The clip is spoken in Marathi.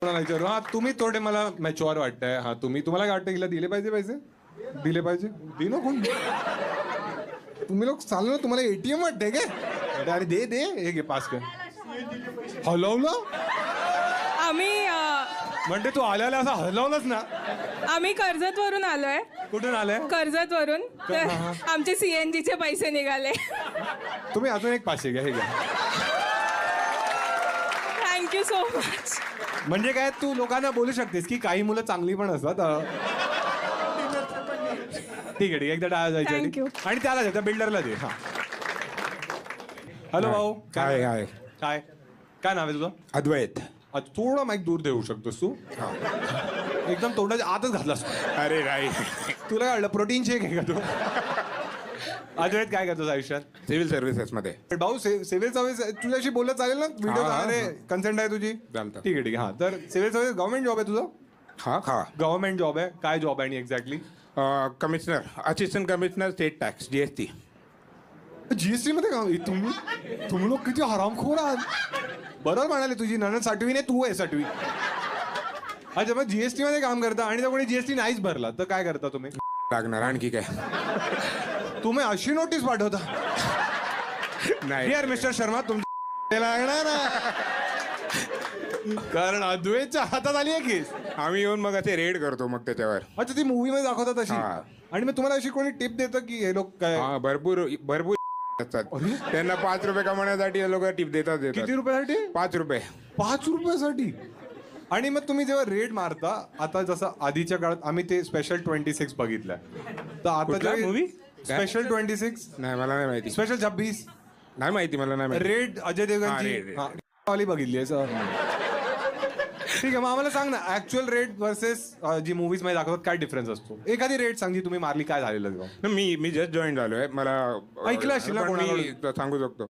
विचारू हा तुम्ही थोडे मला मॅच्युअर वाटतंय हा तुम्हाला काय वाटतं हिला दिले पाहिजे पैसे दिले पाहिजे दे ना कोण तुम्ही लोक चालू ना तुम्हाला एटीएम वाटतंय काय अरे दे दे हे घे पास कर हलवलं आम्ही म्हणजे तू आल्याला असं हलवलंच ना आम्ही कर्जत वरून आलोय. कुठून आलंय कर्जत वरून आमचे CNG चे पैसे निघाले. तुम्ही अजून एक 500 घ्या हे घ्या थँक्यू सो मच. म्हणजे काय तू लोकांना बोलू शकतेस की काही मुलं चांगली पण असतात ठीक आहे एकदा टाळा Thank जायचं you. आणि त्याला दे त्या बिल्डरला दे हा हॅलो भाऊ काय आहे काय काय नाव आहे तुझं अद्वैत. थोडा माईक दूर देऊ शकतोस तू एकदम तोंडाच्या आतच घातलास अरे राईट. तुला काय कळलं प्रोटीन शेक आहे का तू अद्वैत काय करतोस आयुष्यात सिव्हिल सर्व्हिसेस मध्ये. भाऊ सिव्हिल सर्व्हिस तुझ्याशी बोलत चालेल ना व्हिडिओ हा, हा, अरे हा. कन्सेंट आहे तुझी चालतं. ठीक आहे ठीक आहे हा तर सिव्हिल सर्व्हिस गव्हर्नमेंट जॉब आहे तुझं हा गव्हर्नमेंट जॉब आहे काय जॉब आहे आणि exactly commissioner assistant commissioner state tax GST. GST मध्ये काम तुम्ही लोक किती हरामखोर आहात बरोबर म्हणाले तुझी ननद साठवी नाही तू आहे साठवी अच्छा मग जीएसटी मध्ये काम करता आणि जर कोणी जीएसटी नाहीच भरला तर काय करता तुम्ही लागणार आणखी काय तुम्ही अशी नोटीस पाठवता नाही यार मिस्टर शर्मा तुमच्या लागणार कारण अद्वैतच्या हातात आली आहे केस आम्ही येऊन मग ते रेड करतो मग त्याच्यावर. अच्छा ती मूवी मध्ये दाखवतात अशी हा. आणि मग तुम्हाला अशी कोणी टिप देतं की हे लोक काय हा भरपूर असतात त्यांना 5 रुपये कमवण्यासाठी हे लोक टिप देतात किती रुपयासाठी 5 रुपये. 5 रुपयासाठी आणि मग तुम्ही जेव्हा रेड मारता आता जसं आधीच्या काळात आम्ही ते स्पेशल 26 बघितलंय तर कुठला आता movie? स्पेशल 26 नाही मला नाही माहिती. स्पेशल 26 नाही माहिती मला नाही माहिती. रेड अजय हा, देवगणची रेड. वाली बघितली आहे ठीक आहे मग आम्हाला सांग ना ऍक्च्युअल रेड वर्सेस जी मूवीज मध्ये दाखवतात काय डिफरन्स असतो एखादी रेड सांग जी तुम्ही मारली काय झालेलं तेव्हा मी जस्ट जॉईन झालोय मला ऐकलं असेल ना पण मी कोणाकडून? सांगू शकतो.